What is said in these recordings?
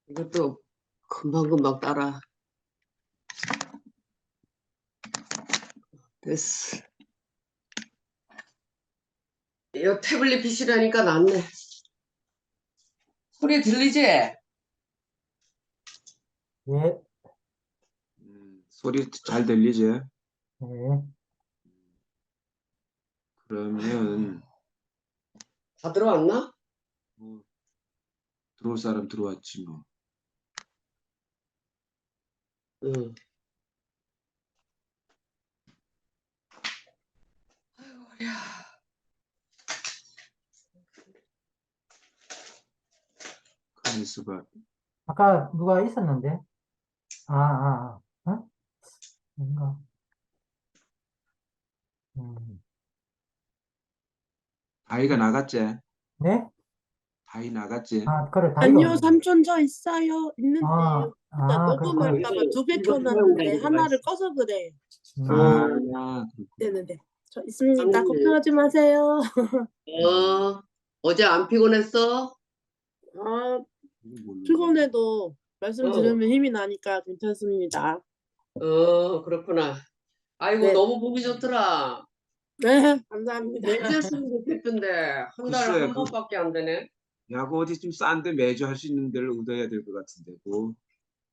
이것도 금방금방 따라. 됐어. 이거 태블릿 PC라니까 낫네. 소리 들리지? 네, 소리 잘 들리지? 네. 그러면 다 들어왔나? 뭐 들어올 사람 들어왔지 뭐. 응. 아이고, 야. 가만 있어봐. 아까 누가 있었는데? 어? 뭔가, 음. 다이가 나갔지? 네? 다이 나갔지? 그래, 다이가 아니요, 없네. 삼촌 저 있어요. 있는데 그냥 그렇구나. 녹음할까봐 두 개 이거 켜놨는데 사용하는 하나를 데가 꺼서 그래. 아, 되는데 저 있습니다. 있어. 걱정하지 마세요. 어제 안 피곤했어? 아, 이거 몰라. 피곤해도 말씀 어. 들으면 힘이 나니까 괜찮습니다. 그렇구나. 아이고, 네. 너무 보기 좋더라. 네, 감사합니다. 매주 했으면 좋겠던데, 한 달에 글쎄, 한 번밖에 안 되네. 야구 어디 좀 싼데 매주 할 수 있는 데를 얻어야 될 것 같은데. 뭐.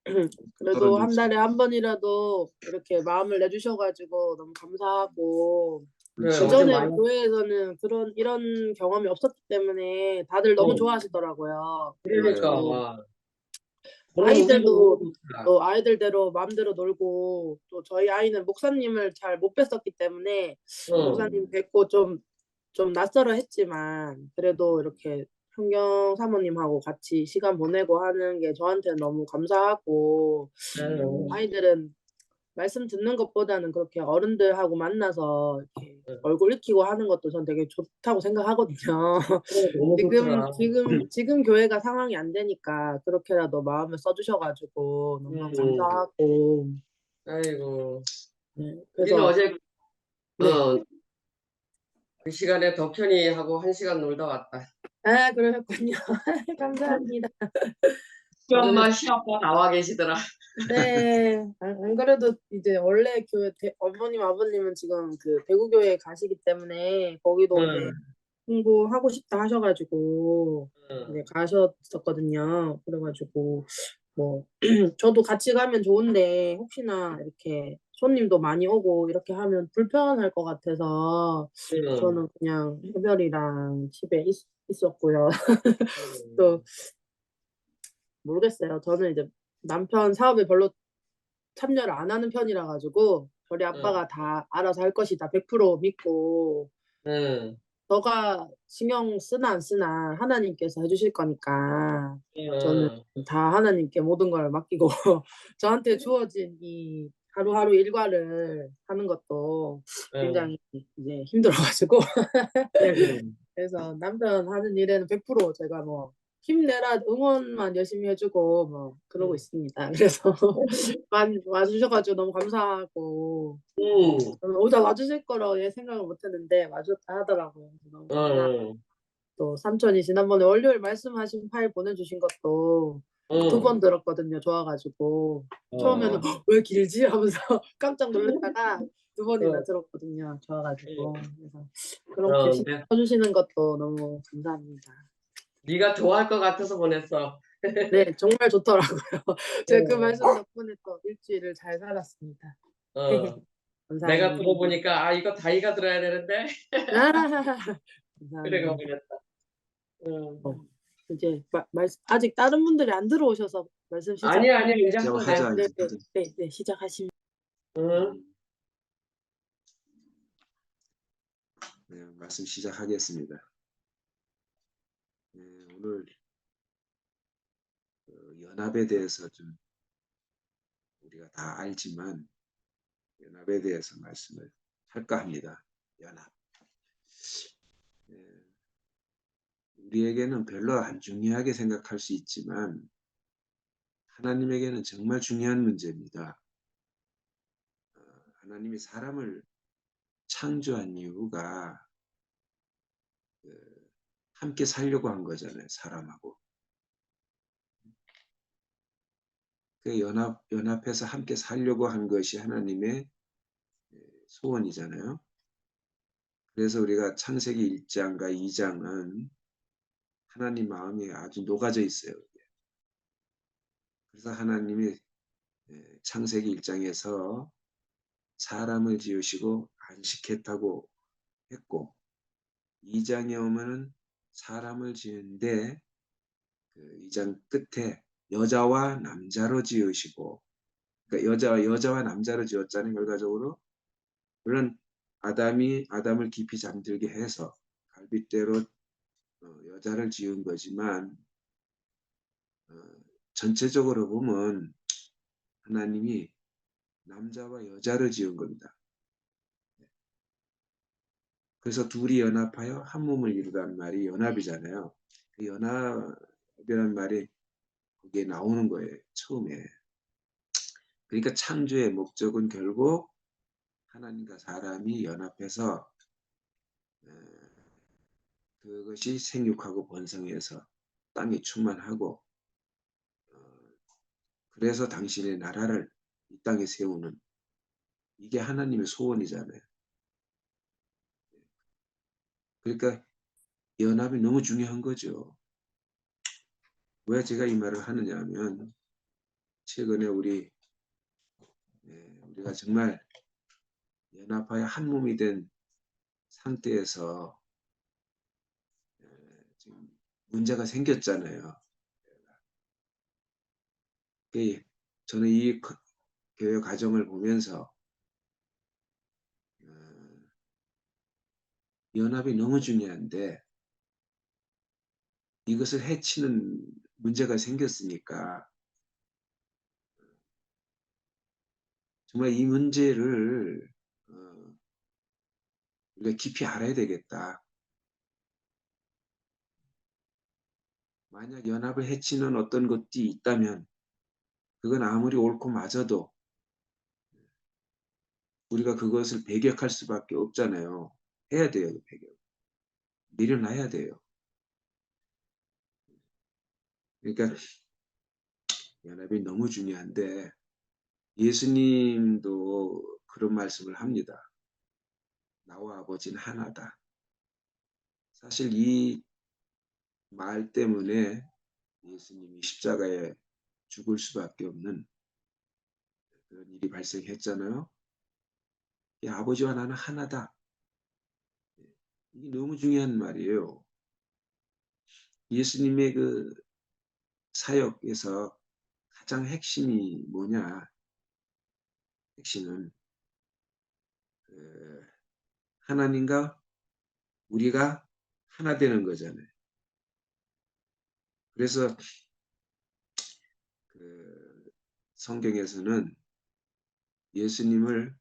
그래도 한 떨어질 달에 한 번이라도 이렇게 마음을 내주셔가지고 너무 감사하고 그래, 그렇지. 어제 예전에 많이 교회에서는 이런 경험이 없었기 때문에 다들 너무 어. 좋아하시더라고요. 그러니까. 아이들도 좋더라. 또 아이들대로 마음대로 놀고 또 저희 아이는 목사님을 잘 못 뵀었기 때문에 목사님 뵙고 좀 낯설어 했지만 그래도 이렇게 현경 사모님하고 같이 시간 보내고 하는 게 저한테는 너무 감사하고 아이들은 말씀 듣는 것보다는 그렇게 어른들하고 만나서 이렇게 얼굴 익히고 하는 것도 전 되게 좋다고 생각하거든요. 너무 좋더라. 지금 교회가 상황이 안 되니까 그렇게라도 마음을 써주셔가지고 너무 감사하고. 아이고. 네, 우리는 그래서 어제 네. 그 시간에 덕현이하고 1시간 놀다 왔다. 그러셨군요. 감사합니다. 시엄마, 시아빠 나와 계시더라. 네, 안 그래도 이제 원래 교회 어머님 아버님은 지금 그 대구교회에 가시기 때문에 거기도 이제 홍보하고 싶다 하셔가지고 이제 가셨었거든요. 그래가지고 뭐 저도 같이 가면 좋은데 혹시나 이렇게 손님도 많이 오고 이렇게 하면 불편할 것 같아서 저는 그냥 해별이랑 집에 있었고요. 또 모르겠어요. 저는 이제 남편 사업에 별로 참여를 안 하는 편이라 가지고 저희 아빠가 다 알아서 할 것이다 100% 믿고 너가 신경 쓰나 안 쓰나 하나님께서 해주실 거니까 저는 다 하나님께 모든 걸 맡기고 저한테 주어진 이 하루하루 일과를 하는 것도 굉장히 이제 힘들어가지고 그래서 남편 하는 일에는 100% 제가 뭐 힘내라 응원만 열심히 해주고 뭐 그러고 있습니다. 그래서 와주셔가지고 너무 감사하고 오다 와주실 거라고 생각을 못했는데 와줬다 하더라고요. 너무 감사하고 또 삼촌이 지난번에 월요일 말씀하신 파일 보내주신 것도 2번 들었거든요. 좋아가지고 처음에는 왜 길지 하면서 깜짝 놀랐다가 2번이나 들었거든요. 좋아가지고 그래서 그렇게 신경 써주시는 것도 너무 감사합니다. 네가 좋아할 것 같아서 보냈어. 네, 정말 좋더라고요. 제가 그 말씀 덕분에 또 일주일을 잘 살았습니다. 감사합니다. 내가 들어보니까 이거 다이가 들어야 되는데. 그래가 감사합니다. 보냈다. 이제 아직 다른 분들이 안 들어오셔서 말씀 시작. 아니 이제 하면 하자. 네, 시작하시면. 네, 말씀 시작하겠습니다. 네, 오늘 연합에 대해서 좀 우리가 다 알지만 연합에 대해서 말씀을 할까 합니다. 연합. 네, 우리에게는 별로 안 중요하게 생각할 수 있지만 하나님에게는 정말 중요한 문제입니다. 하나님이 사람을 창조한 이유가 함께 살려고 한 거잖아요. 사람하고. 그 연합해서 함께 살려고 한 것이 하나님의 소원이잖아요. 그래서 우리가 창세기 1장과 2장은 하나님 마음이 아주 녹아져 있어요. 그래서 하나님이 창세기 1장에서 사람을 지으시고 안식했다고 했고 2장에 오면은 사람을 지은데 그 2장 끝에 여자와 남자로 지으시고 그러니까 여자와 남자로 지었잖아요. 결과적으로 물론 아담을 깊이 잠들게 해서 갈빗대로 여자를 지은 거지만 전체적으로 보면 하나님이 남자와 여자를 지은 겁니다. 그래서 둘이 연합하여 한 몸을 이루다는 말이 연합이잖아요. 그 연합이라는 말이 거기에 나오는 거예요. 처음에. 그러니까 창조의 목적은 결국 하나님과 사람이 연합해서 그것이 생육하고 번성해서 땅이 충만하고 그래서 당신의 나라를 이 땅에 세우는 이게 하나님의 소원이잖아요. 그러니까 연합이 너무 중요한 거죠. 왜 제가 이 말을 하느냐 하면 최근에 우리가 정말 연합하여 한 몸이 된 상태에서 지금 문제가 생겼잖아요. 저는 이 교회 과정을 보면서 연합이 너무 중요한데 이것을 해치는 문제가 생겼으니까 정말 이 문제를 우리가 깊이 알아야 되겠다. 만약 연합을 해치는 어떤 것이 있다면 그건 아무리 옳고 맞아도 우리가 그것을 배격할 수밖에 없잖아요. 해야 돼요. 배격. 내려놔야 돼요. 그러니까 연합이 너무 중요한데 예수님도 그런 말씀을 합니다. 나와 아버지는 하나다. 사실 이 말 때문에 예수님이 십자가에 죽을 수밖에 없는 그런 일이 발생했잖아요. 아버지와 나는 하나다. 이게 너무 중요한 말이에요. 예수님의 그 사역에서 가장 핵심이 뭐냐? 핵심은 하나님과 우리가 하나 되는 거잖아요. 그래서 그 성경에서는 예수님을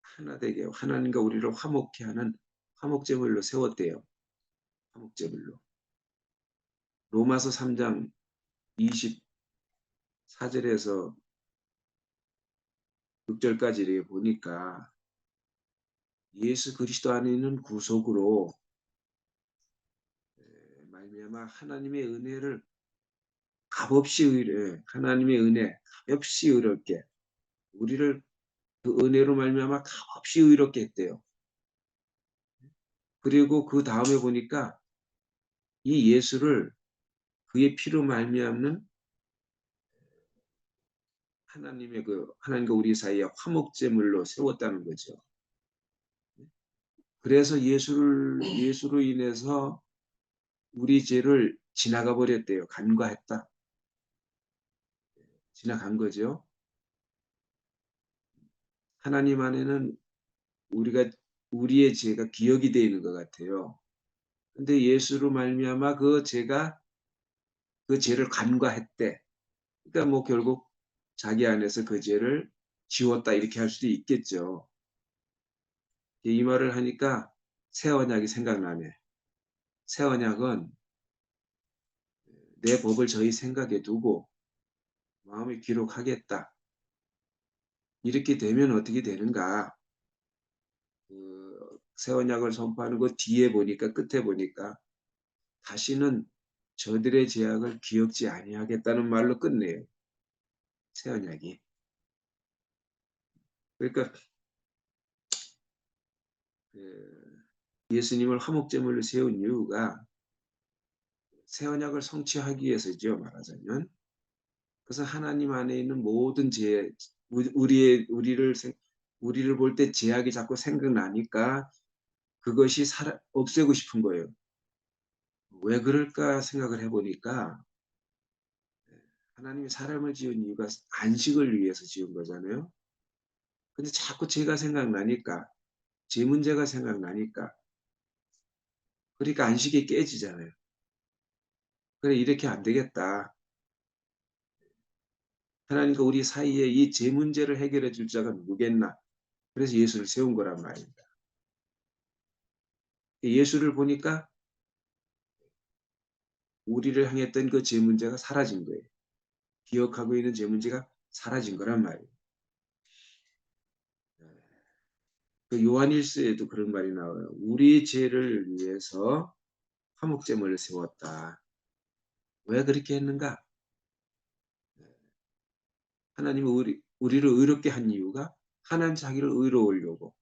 하나 되게 하나님과 우리를 화목케 하는 화목제물로 세웠대요. 화목제물로. 로마서 3장 24절에서 6절까지 이렇게 보니까 예수 그리스도 안에 있는 구속으로 말미암아 하나님의 은혜를 하나님의 은혜 값없이 의롭게 우리를 그 은혜로 말미암아 값없이 의롭게 했대요. 그리고 그 다음에 보니까 이 예수를 그의 피로 말미암는 하나님과 우리 사이에 화목제물로 세웠다는 거죠. 그래서 예수로 인해서 우리 죄를 지나가 버렸대요. 간과했다. 지나간 거죠. 하나님 안에는 우리의 죄가 기억이 되어 있는 것 같아요. 근데 예수로 말미암아 그 죄를 간과했대. 그러니까 뭐 결국 자기 안에서 그 죄를 지웠다 이렇게 할 수도 있겠죠. 이 말을 하니까 새 언약이 생각나네. 새 언약은 내 법을 저희 생각에 두고 마음에 기록하겠다. 이렇게 되면 어떻게 되는가? 새 언약을 선포하는 것 뒤에 보니까 끝에 보니까 다시는 저들의 죄악을 기억지 아니하겠다는 말로 끝내요. 새 언약이. 그러니까 예수님을 화목제물로 세운 이유가 새 언약을 성취하기 위해서죠. 말하자면. 그래서 하나님 안에 있는 모든 죄, 우리를 볼 때 죄악이 자꾸 생각나니까 그것이 없애고 싶은 거예요. 왜 그럴까 생각을 해보니까 하나님이 사람을 지은 이유가 안식을 위해서 지은 거잖아요. 근데 자꾸 죄가 생각나니까, 죄 문제가 생각나니까, 그러니까 안식이 깨지잖아요. 그래, 이렇게 안 되겠다. 하나님과 우리 사이에 이 죄 문제를 해결해 줄 자가 누구겠나. 그래서 예수를 세운 거란 말입니다. 예수를 보니까 우리를 향했던 그 죄 문제가 사라진 거예요. 기억하고 있는 죄 문제가 사라진 거란 말이에요. 그 요한일서에도 그런 말이 나와요. 우리 죄를 위해서 화목제물을 세웠다. 왜 그렇게 했는가? 하나님은 우리를 의롭게 한 이유가 하나님 자기를 의로우려고,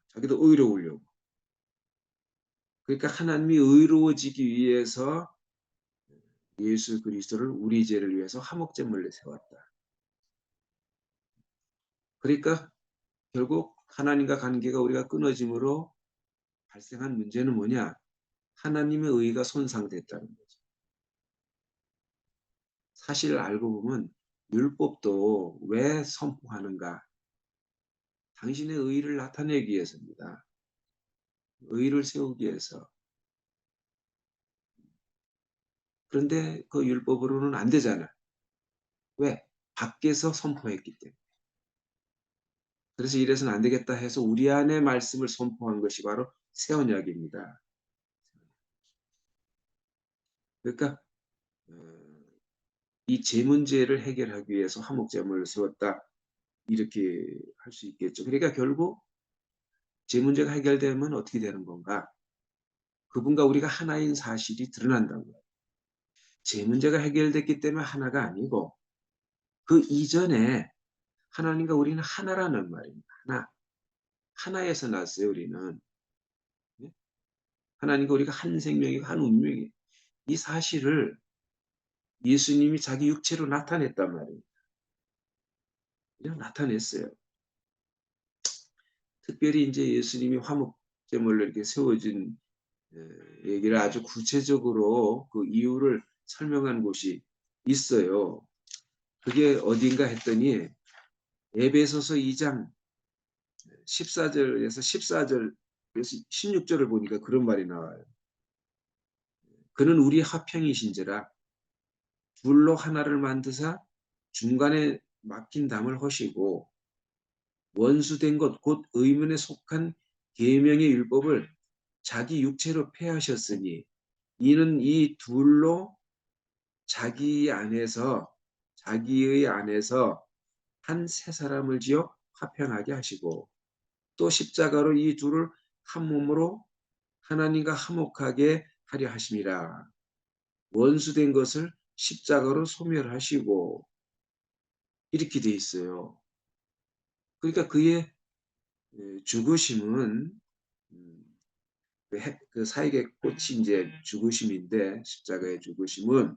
자기도 의로우려고. 그러니까 하나님이 의로워지기 위해서 예수 그리스도를 우리 죄를 위해서 화목제물로 세웠다. 그러니까 결국 하나님과 관계가 우리가 끊어짐으로 발생한 문제는 뭐냐? 하나님의 의가 손상됐다는 거죠. 사실 알고 보면 율법도 왜 선포하는가? 당신의 의를 나타내기 위해서입니다. 의를 세우기 위해서. 그런데 그 율법으로는 안 되잖아. 왜? 밖에서 선포했기 때문에. 그래서 이래서는 안 되겠다 해서 우리 안에 말씀을 선포한 것이 바로 새 언약입니다. 그러니까 이 죄 문제를 해결하기 위해서 화목제물을 세웠다. 이렇게 할 수 있겠죠. 그러니까 결국 죄 문제가 해결되면 어떻게 되는 건가? 그분과 우리가 하나인 사실이 드러난다고요. 죄 문제가 해결됐기 때문에 하나가 아니고 그 이전에 하나님과 우리는 하나라는 말입니다. 하나에서 났어요. 우리는. 하나님과 우리가 한 생명이고 한 운명이에요. 이 사실을 예수님이 자기 육체로 나타냈단 말이에요. 나타냈어요. 특별히 이제 예수님이 화목제물로 이렇게 세워진 얘기를 아주 구체적으로 그 이유를 설명한 곳이 있어요. 그게 어딘가 했더니 에베소서 2장 14절에서 14절, 16절을 보니까 그런 말이 나와요. 그는 우리 화평이신지라 둘로 하나를 만드사 중간에 막힌 담을 허시고 원수된 것 곧 의문에 속한 계명의 율법을 자기 육체로 폐하셨으니 이는 이 둘로 자기의 안에서 한 새 사람을 지어 화평하게 하시고 또 십자가로 이 둘을 한 몸으로 하나님과 화목하게 하려 하심이라. 원수된 것을 십자가로 소멸하시고 이렇게 돼 있어요. 그러니까 그의 죽으심은 그 사역의 꽃이 이제 죽으심인데 십자가의 죽으심은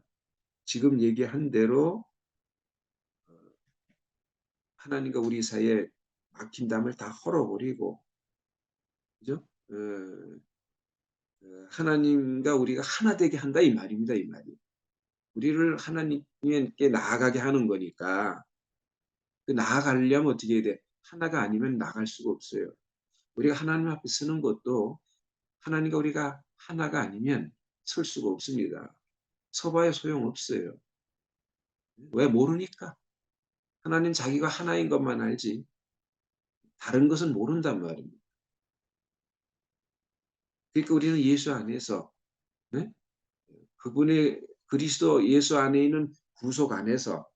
지금 얘기한 대로 하나님과 우리 사이에 막힌 담을 다 헐어버리고, 그죠? 하나님과 우리가 하나 되게 한다 이 말입니다. 이 말이. 우리를 하나님께 나아가게 하는 거니까 그 나아가려면 어떻게 해야 돼? 하나가 아니면 나갈 수가 없어요. 우리가 하나님 앞에 서는 것도 하나님과 우리가 하나가 아니면 설 수가 없습니다. 서봐야 소용없어요. 왜? 모르니까. 하나님 자기가 하나인 것만 알지 다른 것은 모른단 말입니다. 그러니까 우리는 예수 안에서 그분의 그리스도 예수 안에 있는 구속 안에서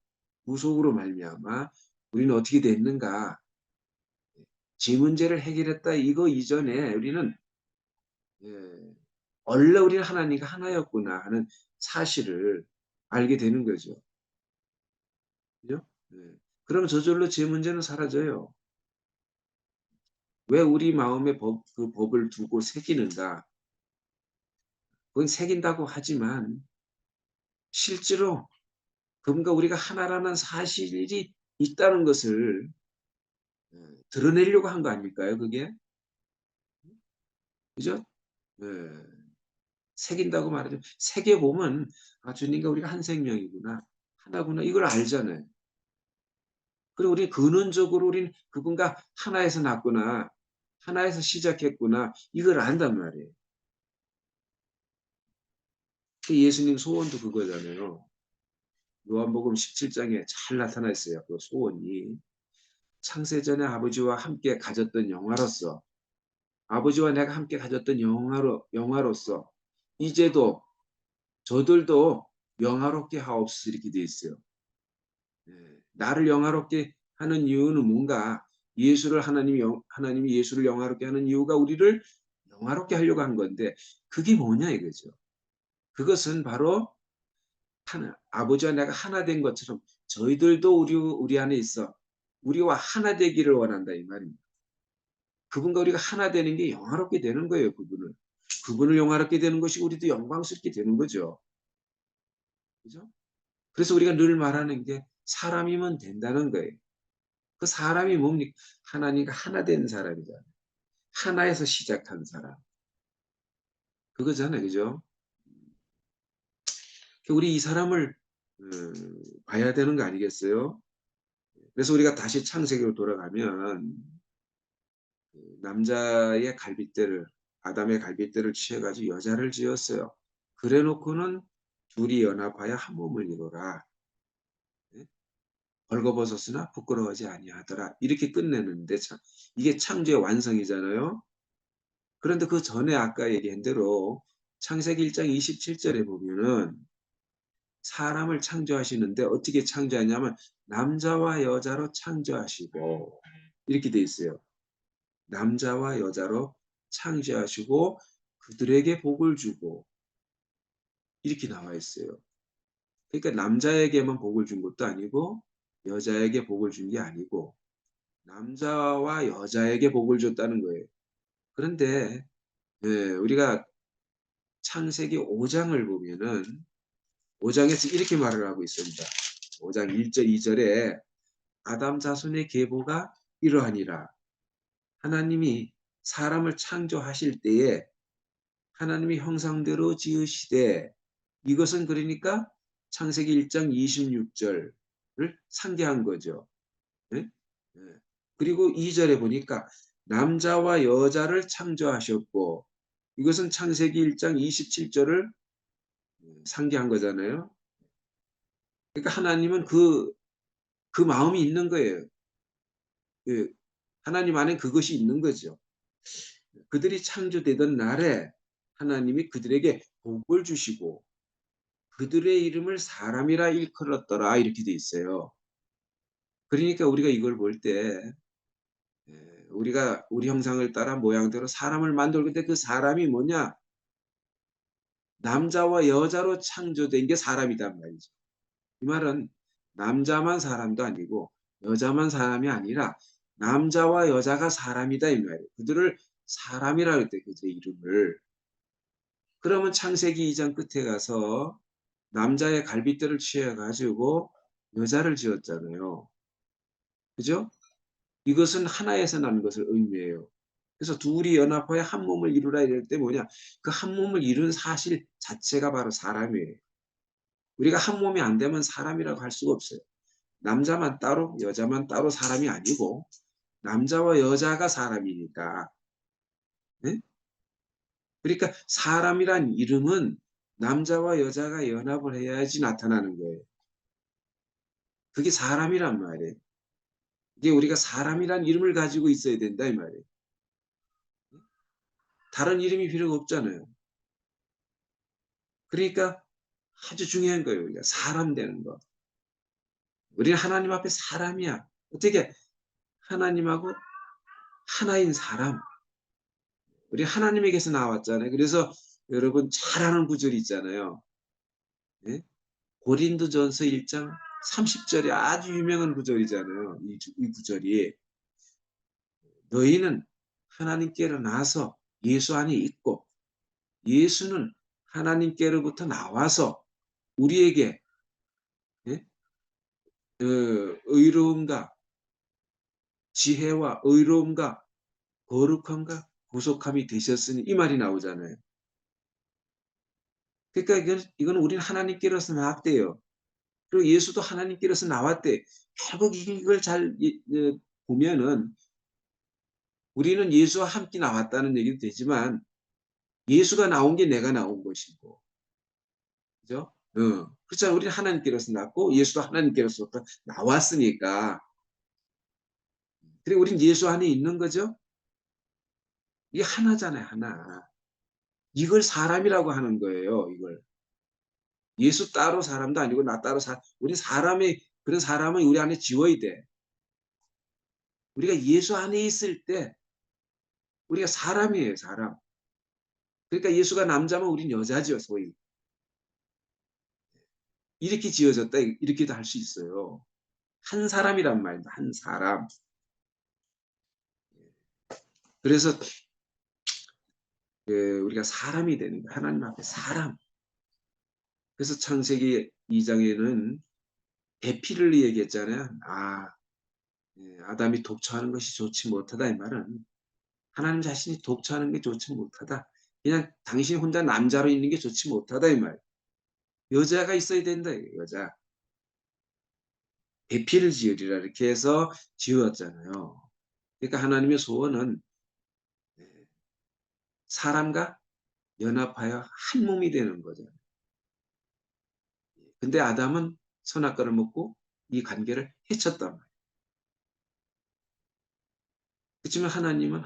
구속으로 말미암아 우리는 어떻게 됐는가? 죄 문제를 해결했다 이거 이전에 우리는 원래 우리는 하나님과 하나였구나 하는 사실을 알게 되는 거죠. 그죠? 네. 그럼 저절로 제 문제는 사라져요. 왜 우리 마음에 그 법을 두고 새기는가? 그건 새긴다고 하지만 실제로 그분과 우리가 하나라는 사실이 있다는 것을 드러내려고 한 거 아닐까요? 그게? 그죠? 네. 새긴다고 말하죠. 새겨보면 아, 주님과 우리가 한 생명이구나. 하나구나. 이걸 알잖아요. 그리고 우리 근원적으로 우리는 그분과 하나에서 났구나. 하나에서 시작했구나. 이걸 안단 말이에요. 예수님 소원도 그거잖아요. 요한복음 17장에 잘 나타나 있어요. 그 소원이. 창세전에 아버지와 함께 가졌던 영화로서 아버지와 내가 함께 가졌던 영화로서 이제도 저들도 영화롭게 하옵소서 이렇게 돼 있어요. 나를 영화롭게 하는 이유는 뭔가 하나님이 예수를 영화롭게 하는 이유가 우리를 영화롭게 하려고 한 건데 그게 뭐냐 이거죠. 그것은 바로 아버지와 내가 하나 된 것처럼 저희들도 우리 안에 있어 우리와 하나 되기를 원한다 이 말입니다. 그분과 우리가 하나 되는 게 영화롭게 되는 거예요. 그분을 영화롭게 되는 것이 우리도 영광스럽게 되는 거죠. 그죠? 그래서 우리가 늘 말하는 게 사람이면 된다는 거예요. 그 사람이 뭡니까? 하나님과 하나 된 사람이잖아요. 하나에서 시작한 사람. 그거잖아요. 그죠? 우리 이 사람을 봐야 되는 거 아니겠어요? 그래서 우리가 다시 창세기로 돌아가면 남자의 갈빗대를 아담의 갈빗대를 취해가지고 여자를 지었어요. 그래놓고는 둘이 연합하여 한 몸을 이루라. 벌거벗었으나 부끄러워하지 아니하더라. 이렇게 끝내는데 이게 창조의 완성이잖아요. 그런데 그 전에 아까 얘기한 대로 창세기 1장 27절에 보면은 사람을 창조하시는데 어떻게 창조하냐면 남자와 여자로 창조하시고 이렇게 돼 있어요. 남자와 여자로 창조하시고 그들에게 복을 주고 이렇게 나와 있어요. 그러니까 남자에게만 복을 준 것도 아니고 여자에게 복을 준 게 아니고 남자와 여자에게 복을 줬다는 거예요. 그런데 우리가 창세기 5장을 보면은 5장에서 이렇게 말을 하고 있습니다. 5장 1절 2절에 아담 자손의 계보가 이러하니라. 하나님이 사람을 창조하실 때에 하나님의 형상대로 지으시되 이것은 그러니까 창세기 1장 26절을 상기한 거죠. 네? 그리고 2절에 보니까 남자와 여자를 창조하셨고 이것은 창세기 1장 27절을 상기한 거잖아요. 그러니까 하나님은 그 마음이 있는 거예요. 하나님 안에 그것이 있는 거죠. 그들이 창조되던 날에 하나님이 그들에게 복을 주시고 그들의 이름을 사람이라 일컬었더라 이렇게 돼 있어요. 그러니까 우리가 이걸 볼 때 우리가 우리 형상을 따라 모양대로 사람을 만들고 때 그 사람이 뭐냐? 남자와 여자로 창조된 게 사람이란 말이죠. 이 말은 남자만 사람도 아니고 여자만 사람이 아니라 남자와 여자가 사람이다 이 말이에요. 그들을 사람이라 할 때 그들의 이름을. 그러면 창세기 2장 끝에 가서 남자의 갈빗대를 취해가지고 여자를 지었잖아요. 그죠? 이것은 하나에서 난 것을 의미해요. 그래서 둘이 연합하여 한 몸을 이루라 이럴 때 뭐냐? 그 한 몸을 이룬 사실 자체가 바로 사람이에요. 우리가 한 몸이 안 되면 사람이라고 할 수가 없어요. 남자만 따로 여자만 따로 사람이 아니고 남자와 여자가 사람이니까. 네? 그러니까 사람이란 이름은 남자와 여자가 연합을 해야지 나타나는 거예요. 그게 사람이란 말이에요. 이게 우리가 사람이란 이름을 가지고 있어야 된다 이 말이에요. 다른 이름이 필요가 없잖아요. 그러니까 아주 중요한 거예요. 우리가 사람 되는 거. 우리는 하나님 앞에 사람이야. 어떻게 하나님하고 하나인 사람. 우리 하나님에게서 나왔잖아요. 그래서 여러분 잘 아는 구절이 있잖아요. 예? 고린도전서 1장 30절이 아주 유명한 구절이잖아요. 이 구절이 너희는 하나님께로 나서 예수 안에 있고 예수는 하나님께로부터 나와서 우리에게 예? 의로움과 지혜와 의로움과 거룩함과 구속함이 되셨으니 이 말이 나오잖아요. 그러니까 이건 우리는 하나님께로서 나왔대요. 그리고 예수도 하나님께로서 나왔대. 결국 이걸 잘 보면은 우리는 예수와 함께 나왔다는 얘기도 되지만 예수가 나온 게 내가 나온 것이고, 그죠? 그렇잖아. 우리는 하나님께로서 나왔고 예수도 하나님께로서 나왔으니까. 그리고 우리는 예수 안에 있는 거죠. 이게 하나잖아요, 하나. 이걸 사람이라고 하는 거예요, 이걸. 예수 따로 사람도 아니고 나 따로 우리 사람의 그런 사람은 우리 안에 지워야 돼. 우리가 예수 안에 있을 때 우리가 사람이에요, 사람. 그러니까 예수가 남자면 우린 여자죠, 소위. 이렇게 지어졌다, 이렇게도 할 수 있어요. 한 사람이란 말입니다, 한 사람. 그래서 우리가 사람이 되는 거예요. 하나님 앞에 사람. 그래서 창세기 2장에는 대피를 얘기했잖아요. 아담이 독처하는 것이 좋지 못하다, 이 말은 하나님 자신이 독처하는 게 좋지 못하다. 그냥 당신이 혼자 남자로 있는 게 좋지 못하다, 이 말. 여자가 있어야 된다, 여자. 대피를 지으리라 이렇게 해서 지었잖아요. 그러니까 하나님의 소원은 사람과 연합하여 한 몸이 되는 거죠. 근데 아담은 선악과를 먹고 이 관계를 해쳤단 말이에요. 그렇지만 하나님은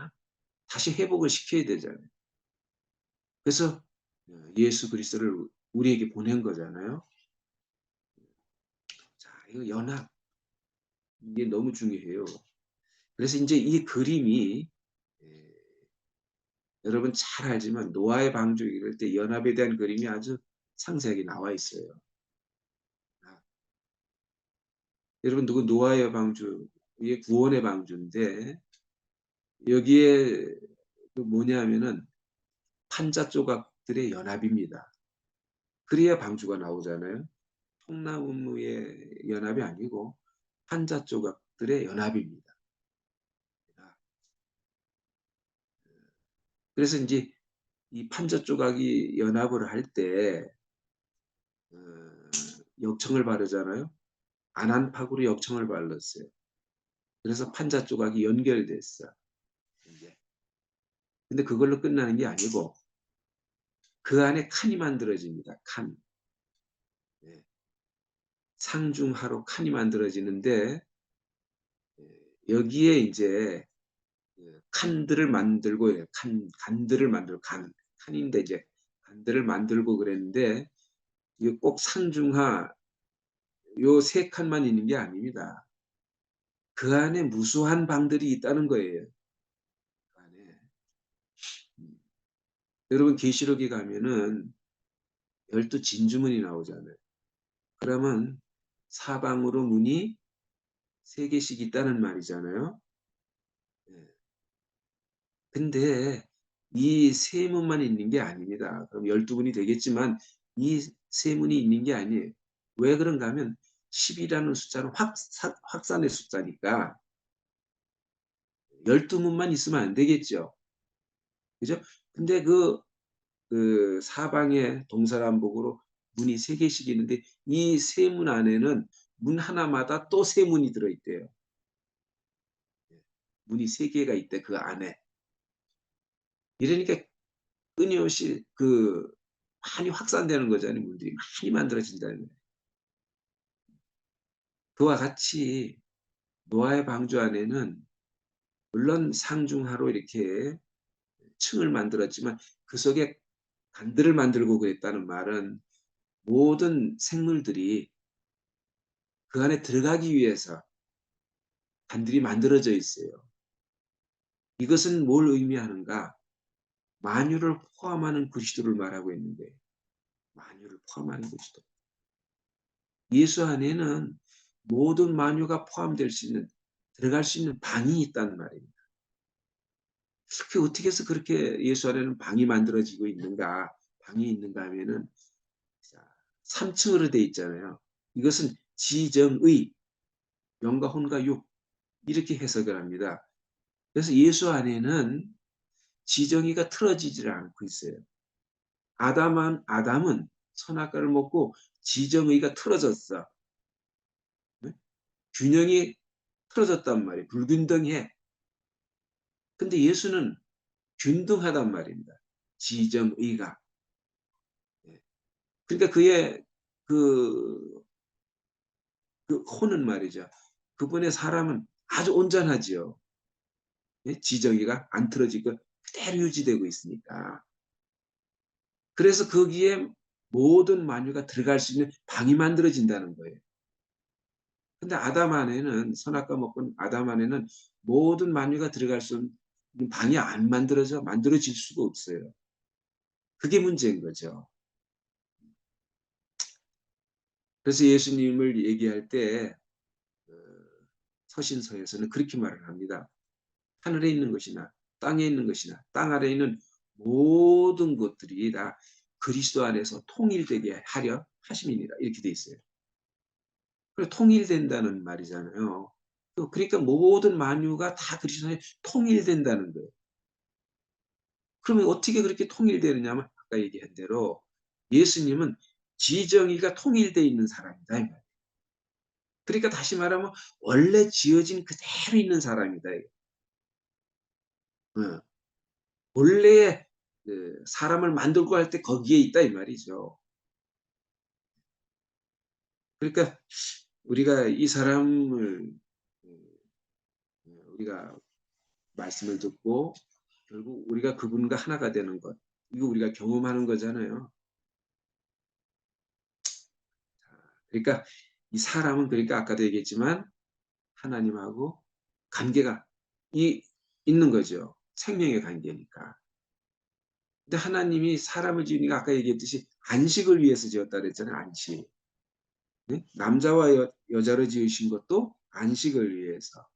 다시 회복을 시켜야 되잖아요. 그래서 예수 그리스도를 우리에게 보낸 거잖아요. 자, 이거 연합. 이게 너무 중요해요. 그래서 이제 이 그림이 여러분 잘 알지만 노아의 방주 이럴 때 연합에 대한 그림이 아주 상세하게 나와 있어요. 여러분 누구 노아의 방주의 구원의 방주인데 여기에 뭐냐면은 판자 조각들의 연합입니다. 그래야 방주가 나오잖아요. 통나무의 연합이 아니고 판자 조각들의 연합입니다. 그래서 이제 이 판자 조각이 연합을 할 때 역청을 바르잖아요. 안한팍으로 역청을 발랐어요. 그래서 판자 조각이 연결됐어. 이제. 근데 그걸로 끝나는 게 아니고 그 안에 칸이 만들어집니다. 칸. 네. 상중하로 칸이 만들어지는데 여기에 이제 칸들을 만들고 간들을 만들고 칸인데 이제 간들을 만들고 그랬는데 이게 꼭 상중하 요 세 칸만 있는 게 아닙니다. 그 안에 무수한 방들이 있다는 거예요. 그 안에. 여러분 계시록에 가면은 12진주문이 나오잖아요. 그러면 사방으로 문이 3개씩 있다는 말이잖아요. 근데 이 세 문만 있는 게 아닙니다. 그럼 12문이 되겠지만 이 세 문이 있는 게 아니에요. 왜 그런가 하면 10이라는 숫자는 확산의 숫자니까 12문만 있으면 안 되겠죠. 그죠? 근데 그 사방에 동서남북으로 문이 3개씩 있는데 이 세 문 안에는 문 하나마다 또 세 문이 들어있대요. 문이 3개가 있대 그 안에. 이러니까 끊임없이 많이 확산되는 거잖아요. 문들이 많이 만들어진다는 거예요. 그와 같이 노아의 방주 안에는 물론 상중하로 이렇게 층을 만들었지만 그 속에 간들을 만들고 그랬다는 말은 모든 생물들이 그 안에 들어가기 위해서 간들이 만들어져 있어요. 이것은 뭘 의미하는가? 만유를 포함하는 그리스도를 말하고 있는데, 만유를 포함하는 그리스도. 예수 안에는 모든 만유가 포함될 수 있는, 들어갈 수 있는 방이 있단 말입니다. 그 어떻게 해서 그렇게 예수 안에는 방이 만들어지고 있는가, 방이 있는가 하면은 3층으로 돼 있잖아요. 이것은 지정의, 영과 혼과 육, 이렇게 해석을 합니다. 그래서 예수 안에는 지정의가 틀어지질 않고 있어요. 아담은 선악과를 먹고 지정의가 틀어졌어. 네? 균형이 틀어졌단 말이에요. 불균등해. 근데 예수는 균등하단 말입니다. 지정의가. 네. 그러니까 그의 그 혼은 말이죠. 그분의 사람은 아주 온전하지요. 예? 지정의가 안 틀어지고 그대로 유지되고 있으니까. 그래서 거기에 모든 만유가 들어갈 수 있는 방이 만들어진다는 거예요. 근데 아담 안에는, 선악과 먹고 아담 안에는 모든 만유가 들어갈 수 있는 방이 안 만들어질 수가 없어요. 그게 문제인 거죠. 그래서 예수님을 얘기할 때 서신서에서는 그렇게 말을 합니다. 하늘에 있는 것이나 땅에 있는 것이나 땅 아래에 있는 모든 것들이 다 그리스도 안에서 통일되게 하려 하심이니라, 이렇게 돼 있어요. 그래서 통일된다는 말이잖아요. 그러니까 모든 만유가 다 그리스도 안에 통일된다는 거예요. 그러면 어떻게 그렇게 통일되느냐면 아까 얘기한 대로 예수님은 지정의가 통일되어 있는 사람이다, 이 말이에요. 그러니까 다시 말하면 원래 지어진 그대로 있는 사람이다. 어. 원래 사람을 만들고 할 때 거기에 있다, 이 말이죠. 그러니까 우리가 이 사람을 우리가 말씀을 듣고 결국 우리가 그분과 하나가 되는 것, 이거 우리가 경험하는 거잖아요. 그러니까 이 사람은, 그러니까 아까도 얘기했지만 하나님하고 관계가 있는 거죠. 생명의 관계니까. 근데 하나님이 사람을 지으니까 아까 얘기했듯이 안식을 위해서 지었다 그랬잖아요. 안식. 네? 남자와 여자로 지으신 것도 안식을 위해서.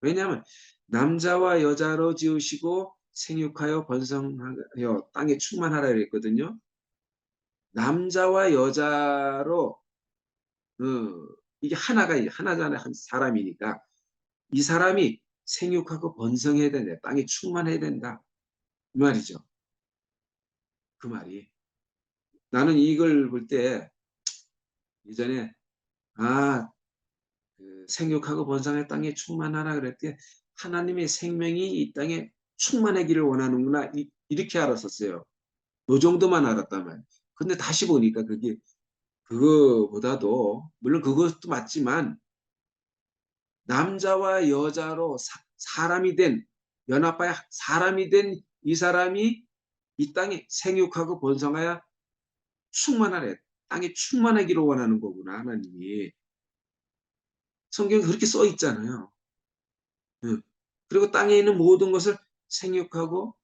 왜냐하면 남자와 여자로 지으시고 생육하여 번성하여 땅에 충만하라 그랬거든요. 남자와 여자로 이게 하나잖아요. 한 사람이니까 이 사람이 생육하고 번성해야 된다. 땅에 충만해야 된다. 그 말이죠. 그 말이. 나는 이걸 볼 때 예전에 생육하고 번성해 땅에 충만하라 그럴 때 하나님의 생명이 이 땅에 충만하기를 원하는구나, 이렇게 알았었어요. 그 정도만 알았단 말이에요. 근데 다시 보니까 그거보다도 물론 그것도 맞지만 남자와 여자로 사람이 된, 연합하여 사람이 된 이 사람이 이 땅에 생육하고 번성하여 충만하래. 땅에 충만하기를 원하는 거구나, 하나님이. 성경에 그렇게 써 있잖아요. 그리고 땅에 있는 모든 것을 생육하고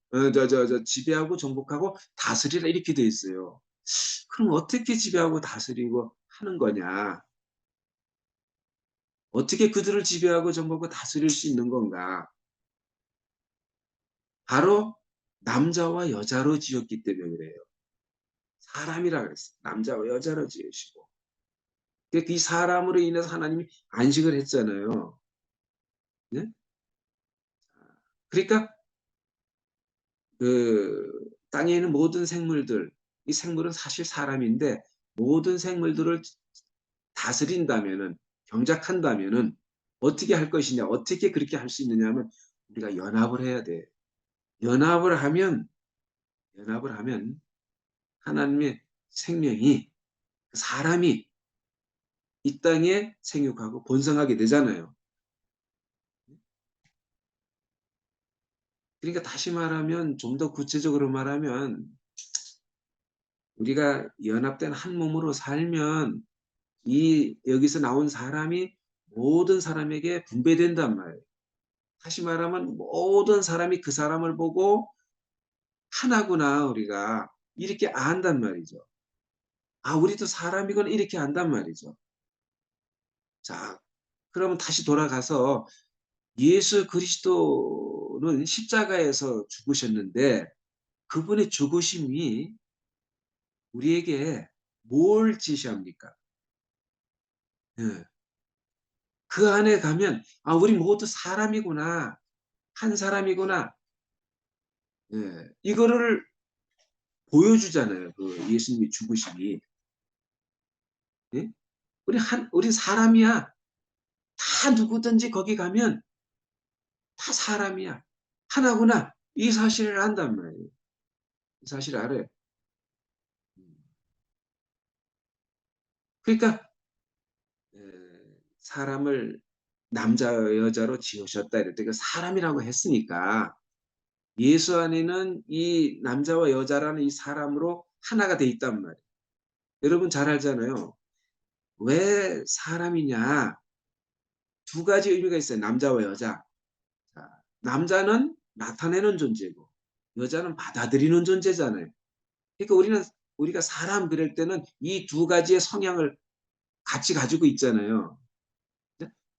지배하고 정복하고 다스리라, 이렇게 돼 있어요. 그럼 어떻게 지배하고 다스리고 하는 거냐? 어떻게 그들을 지배하고 정복하고 다스릴 수 있는 건가? 바로 남자와 여자로 지었기 때문에 그래요. 사람이라 그랬어요. 남자와 여자로 지으시고. 이 사람으로 인해서 하나님이 안식을 했잖아요. 네? 그러니까 땅에 있는 모든 생물들, 이 생물은 사실 사람인데 모든 생물들을 다스린다면은, 경작한다면은 어떻게 할 것이냐, 어떻게 그렇게 할 수 있느냐 하면 우리가 연합을 해야 돼. 연합을 하면 하나님의 생명이, 사람이 이 땅에 생육하고 번성하게 되잖아요. 그러니까 다시 말하면, 좀 더 구체적으로 말하면 우리가 연합된 한 몸으로 살면 여기서 나온 사람이 모든 사람에게 분배된단 말이에요. 다시 말하면 모든 사람이 그 사람을 보고 하나구나 우리가 이렇게 안단 말이죠. 아, 우리도 사람이구나 이렇게 안단 말이죠. 자, 그러면 다시 돌아가서 예수 그리스도는 십자가에서 죽으셨는데 그분의 죽으심이 우리에게 뭘 지시합니까? 예. 그 안에 가면 아, 우리 모두 사람이구나. 한 사람이구나. 예. 이거를 보여주잖아요. 그 예수님의 죽으심이. 예? 우리 사람이야. 다 누구든지 거기 가면 다 사람이야. 하나구나. 이 사실을 안단 말이에요. 이 사실을 알아요. 그러니까 사람을 남자 여자로 지으셨다 이럴 때 그 사람이라고 했으니까 예수 안에는 이 남자와 여자라는 이 사람으로 하나가 돼 있단 말이에요. 여러분 잘 알잖아요. 왜 사람이냐? 두 가지 의미가 있어요. 남자와 여자. 자, 남자는 나타내는 존재고 여자는 받아들이는 존재잖아요. 그러니까 우리가 사람 그럴 때는 이 두 가지의 성향을 같이 가지고 있잖아요.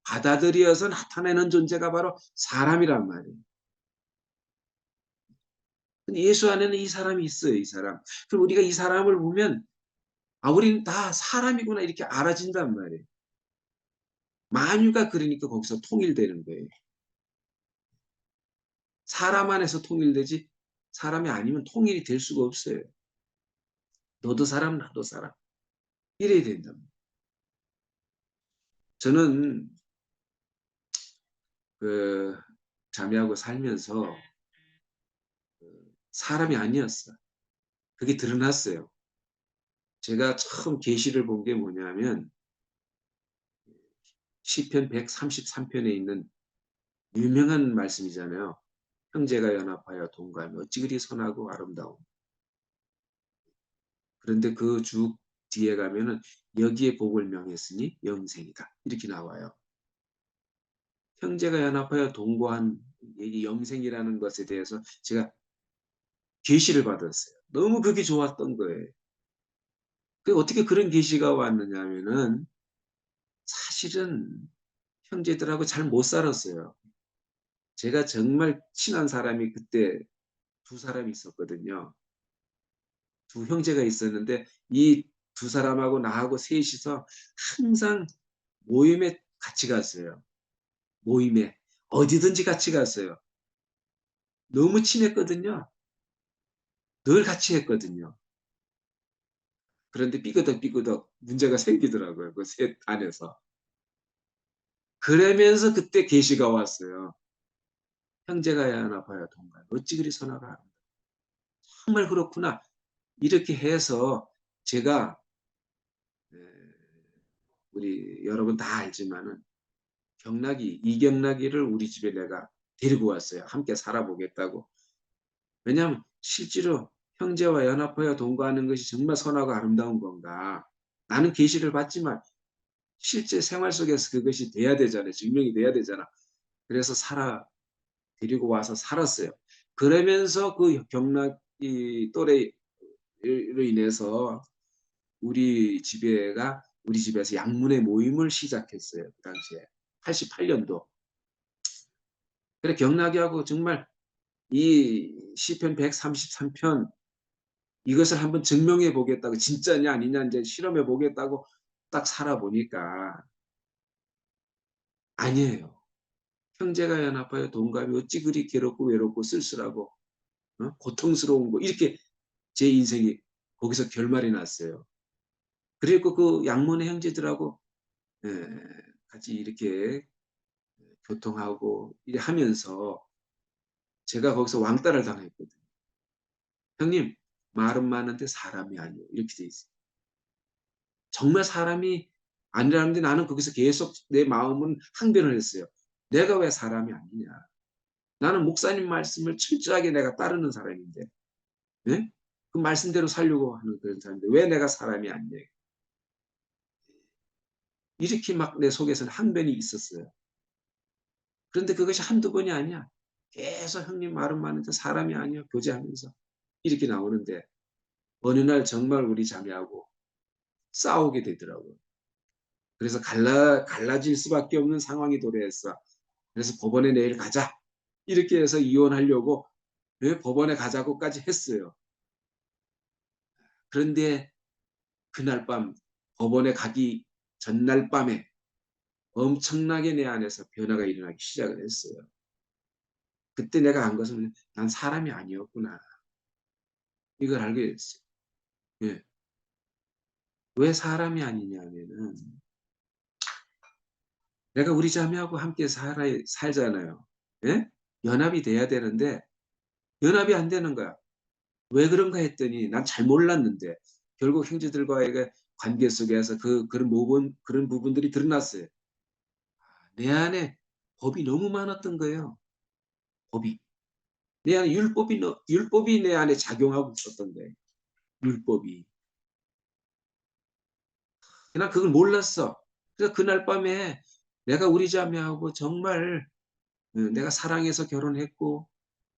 받아들여서 나타내는 존재가 바로 사람이란 말이에요. 근데 예수 안에는 이 사람이 있어요, 이 사람. 그럼 우리가 이 사람을 보면 아, 우리는 다 사람이구나 이렇게 알아진단 말이에요. 만유가 그러니까 거기서 통일되는 거예요. 사람 안에서 통일되지 사람이 아니면 통일이 될 수가 없어요. 너도 사람, 나도 사람. 이래야 된다. 저는 그 자매하고 살면서 사람이 아니었어. 그게 드러났어요. 제가 처음 계시를 본 게 뭐냐면 시편 133편에 있는 유명한 말씀이잖아요. 형제가 연합하여 동거하며 어찌 그리 선하고 아름다움. 그런데 그 쭉 뒤에 가면은 여기에 복을 명했으니 영생이다. 이렇게 나와요. 형제가 연합하여 동거한 이 영생이라는 것에 대해서 제가 계시를 받았어요. 너무 그게 좋았던 거예요. 어떻게 그런 계시가 왔느냐 하면은 사실은 형제들하고 잘 못 살았어요. 제가 정말 친한 사람이 그때 두 사람이 있었거든요. 두 형제가 있었는데 이 두 사람하고 나하고 셋이서 항상 모임에 같이 갔어요. 모임에. 어디든지 같이 갔어요. 너무 친했거든요. 늘 같이 했거든요. 그런데 삐그덕 문제가 생기더라고요. 그 셋 안에서. 그러면서 그때 계시가 왔어요. 형제가 연합하여 동거하며 어찌 그리 선하고 아름다워. 정말 그렇구나. 이렇게 해서 제가 우리 여러분 다 알지만은 이경락이를 우리 집에 내가 데리고 왔어요. 함께 살아보겠다고. 왜냐하면 실제로 형제와 연합하여 동거하는 것이 정말 선하고 아름다운 건가. 나는 계시를 받지만 실제 생활 속에서 그것이 돼야 되잖아요. 증명이 돼야 되잖아. 그래서 데리고 와서 살았어요. 그러면서 그 경락이 또래로 인해서 우리 집에서 양문의 모임을 시작했어요. 그 당시에 88년도. 그래 경락이하고 정말 이 시편 133편 이것을 한번 증명해 보겠다고 진짜냐 아니냐 이제 실험해 보겠다고 딱 살아보니까 아니에요. 형제가 연합하여 동감이 어찌 그리 괴롭고 외롭고 쓸쓸하고 고통스러운 거 이렇게 제 인생이 거기서 결말이 났어요. 그리고 그 양문의 형제들하고 같이 이렇게 교통하고 이래 하면서 제가 거기서 왕따를 당했거든요. 형님 말은 많은데 사람이 아니에요. 이렇게 돼 있어요. 정말 사람이 아니라는데 나는 거기서 계속 내 마음은 항변을 했어요. 내가 왜 사람이 아니냐. 나는 목사님 말씀을 철저하게 내가 따르는 사람인데 네? 그 말씀대로 살려고 하는 그런 사람인데 왜 내가 사람이 아니냐. 이렇게 막 내 속에서는 항변이 있었어요. 그런데 그것이 한두 번이 아니야. 계속 형님 말은 많은데 사람이 아니야. 교제하면서. 이렇게 나오는데 어느 날 정말 우리 자매하고 싸우게 되더라고요. 그래서 갈라질 수밖에 없는 상황이 도래했어. 그래서 법원에 내일 가자. 이렇게 해서 이혼하려고 왜 법원에 가자고까지 했어요. 그런데 그날 밤 법원에 가기 전날 밤에 엄청나게 내 안에서 변화가 일어나기 시작을 했어요. 그때 내가 안 것은 난 사람이 아니었구나. 이걸 알게 됐어요. 예. 왜 사람이 아니냐면은 내가 우리 자매하고 함께 살잖아요. 예? 연합이 돼야 되는데 연합이 안 되는 거야. 왜 그런가 했더니 난 잘 몰랐는데 결국 형제들과의 관계 속에서 그런 부분들이 드러났어요. 내 안에 법이 너무 많았던 거예요. 법이. 내 안에 율법이 내 안에 작용하고 있었던 거예요. 율법이. 그냥 그걸 몰랐어. 그래서 그날 밤에 내가 우리 자매하고 정말 내가 사랑해서 결혼했고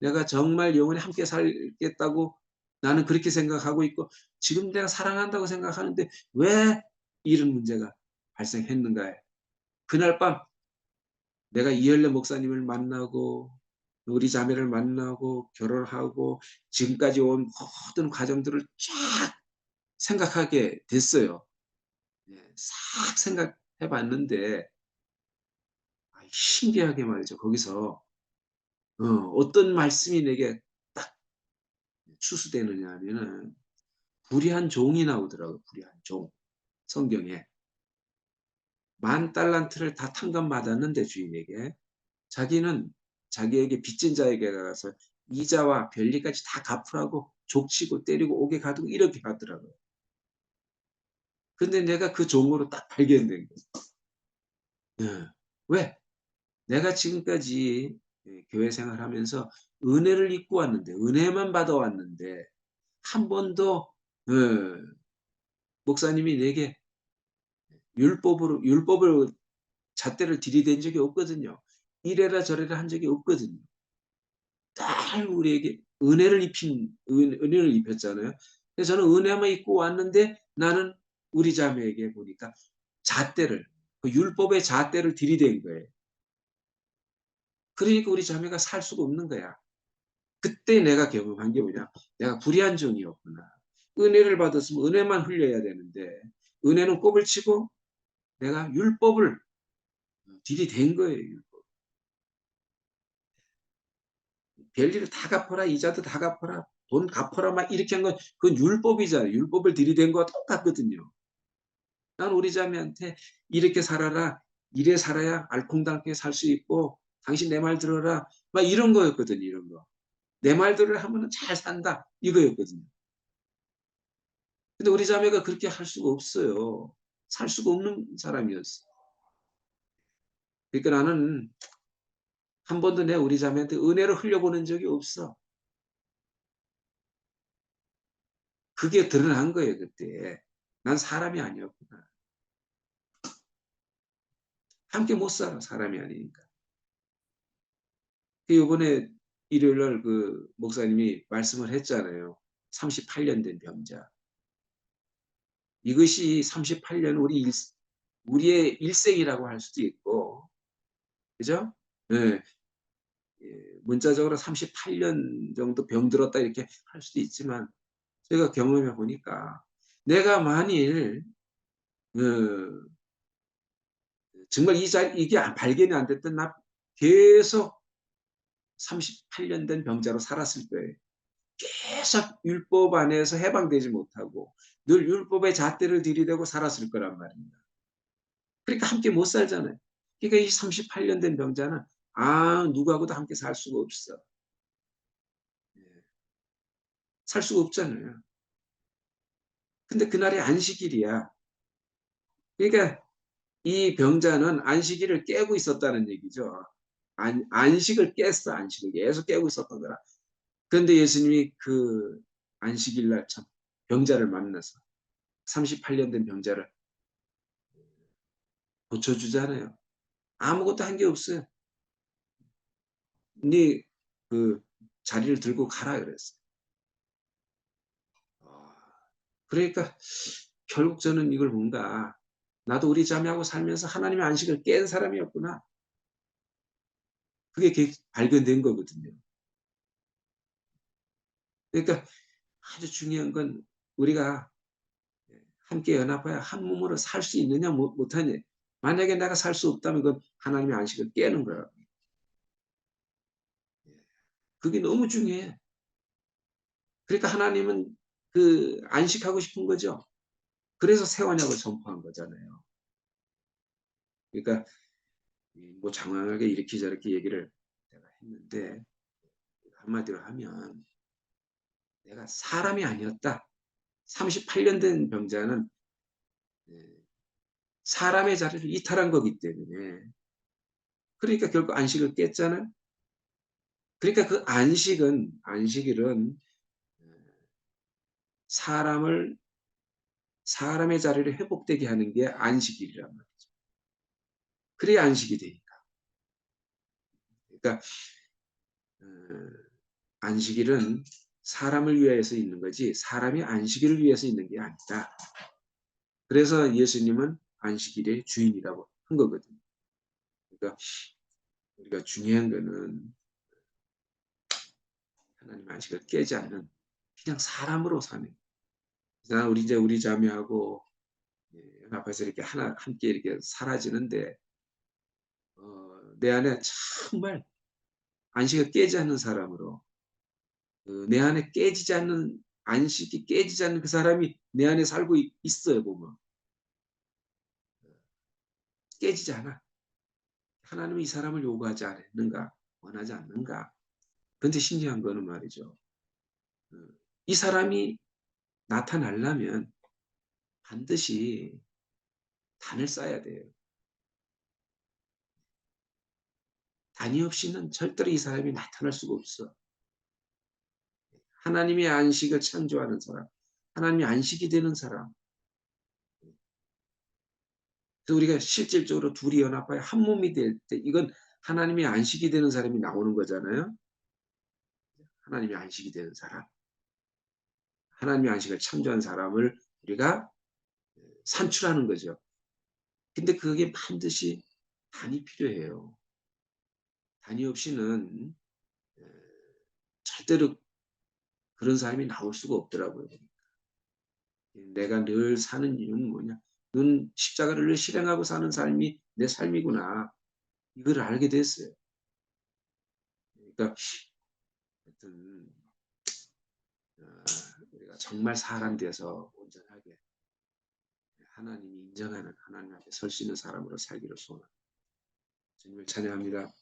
내가 정말 영원히 함께 살겠다고 나는 그렇게 생각하고 있고 지금 내가 사랑한다고 생각하는데 왜 이런 문제가 발생했는가. 그날 밤 내가 이열래 목사님을 만나고 우리 자매를 만나고 결혼하고 지금까지 온 모든 과정들을 쫙 생각하게 됐어요. 싹 생각해 봤는데 신기하게 말이죠. 거기서 어떤 말씀이 내게 딱 추수되느냐 하면은 불의한 종이 나오더라고요. 불의한 종. 성경에. 10,000달란트를 다 탕감받았는데 주인에게 자기는 자기에게 빚진 자에게 가서 이자와 별리까지 다 갚으라고 족치고 때리고 옥에 가두고 이렇게 하더라고요. 근데 내가 그 종으로 딱 발견된 거예요. 네. 왜? 내가 지금까지 교회 생활하면서 은혜를 입고 왔는데 은혜만 받아왔는데 한 번도 목사님이 내게 율법을 잣대를 들이댄 적이 없거든요. 이래라 저래라 한 적이 없거든요. 딱 우리에게 은혜를 입혔잖아요. 그래서 저는 은혜만 입고 왔는데 나는 우리 자매에게 보니까 그 율법의 잣대를 들이댄 거예요. 그러니까 우리 자매가 살 수가 없는 거야. 그때 내가 경험한 게 뭐냐. 내가 불의한 종이었구나. 은혜를 받았으면 은혜만 흘려야 되는데 은혜는 꼽을 치고 내가 율법을 들이댄 거예요. 율법. 별일을 다 갚아라. 이자도 다 갚아라. 돈 갚아라. 막 이렇게 한 건 그건 율법이잖아요. 율법을 들이댄 거와 똑같거든요. 난 우리 자매한테 이렇게 살아라. 이래 살아야 알콩달콩하게 살 수 있고 당신 내 말 들어라. 막 이런 거였거든요. 이런 거. 내 말들을 하면 잘 산다. 이거였거든요. 근데 우리 자매가 그렇게 할 수가 없어요. 살 수가 없는 사람이었어. 그러니까 나는 한 번도 내가 우리 자매한테 은혜를 흘려보낸 적이 없어. 그게 드러난 거예요. 그때. 난 사람이 아니었구나. 함께 못 살아. 사람이 아니니까. 이번에 일요일 날 그 목사님이 말씀을 했잖아요. 38년 된 병자. 이것이 38년 우리의 일생이라고 할 수도 있고, 그죠? 네. 문자적으로 38년 정도 병들었다 이렇게 할 수도 있지만 제가 경험해 보니까 내가 만일 어, 정말 이게 발견이 안 됐던 나 계속 38년 된 병자로 살았을 거예요. 계속 율법 안에서 해방되지 못하고 늘 율법의 잣대를 들이대고 살았을 거란 말입니다. 그러니까 함께 못 살잖아요. 그러니까 이 38년 된 병자는 누구하고도 함께 살 수가 없어. 살 수가 없잖아요. 근데 그날이 안식일이야. 그러니까 이 병자는 안식일을 깨고 있었다는 얘기죠. 안식을 깼어. 안식을 계속 깨고 있었던 거라. 그런데 예수님이 그 안식일 날 참 병자를 만나서 38년 된 병자를 고쳐주잖아요. 아무것도 한 게 없어요. 네 그 자리를 들고 가라 그랬어요. 그러니까 결국 저는 이걸 뭔가 나도 우리 자매하고 살면서 하나님의 안식을 깬 사람이었구나. 그게 발견된 거거든요. 그러니까 아주 중요한 건 우리가 함께 연합하여 한 몸으로 살 수 있느냐 못하냐. 만약에 내가 살 수 없다면 그건 하나님의 안식을 깨는 거야. 그게 너무 중요해. 그러니까 하나님은 그 안식하고 싶은 거죠. 그래서 새 언약을 선포한 거잖아요. 그러니까 뭐 장황하게 이렇게 저렇게 얘기를 내가 했는데 한마디로 하면 내가 사람이 아니었다. 38년 된 병자는 사람의 자리를 이탈한 거기 때문에 그러니까 결국 안식을 깼잖아요. 그러니까 그 안식일은 사람의 자리를 회복되게 하는 게 안식일이란 말이죠. 그래야 안식이 되니까. 그러니까 안식일은 사람을 위해서 있는 거지 사람이 안식일을 위해서 있는 게 아니다. 그래서 예수님은 안식일의 주인이라고 한 거거든요. 그러니까 우리가 중요한 거는 하나님 안식을 깨지 않는 그냥 사람으로 사는. 우리 자매하고 연합해서 이렇게 함께 이렇게 사라지는데 내 안에 정말 안식을 깨지 않는 사람으로 내 안에 깨지지 않는 안식이 깨지지 않는 그 사람이 내 안에 살고 있어요 보면 깨지지 않아. 하나님은 이 사람을 요구하지 않는가 원하지 않는가. 그런데 신기한 거는 말이죠. 이 사람이 나타나려면 반드시 단을 쌓아야 돼요. 단이 없이는 절대로 이 사람이 나타날 수가 없어. 하나님의 안식을 창조하는 사람, 하나님의 안식이 되는 사람. 그래서 우리가 실질적으로 둘이 연합하여 한 몸이 될 때 이건 하나님의 안식이 되는 사람이 나오는 거잖아요. 하나님의 안식이 되는 사람. 하나님의 안식을 창조한 사람을 우리가 산출하는 거죠. 근데 그게 반드시 단이 필요해요. 단이 없이는 절대로 그런 사람이 나올 수가 없더라고요. 내가 늘 사는 이유는 뭐냐? 넌 십자가를 늘 실행하고 사는 삶이 내 삶이구나. 이걸 알게 됐어요. 그러니까 하여튼 우리가 정말 사람 돼서 온전하게 하나님이 인정하는 하나님 앞에 설 수 있는 사람으로 살기를 소원합니다. 주님을 찬양합니다.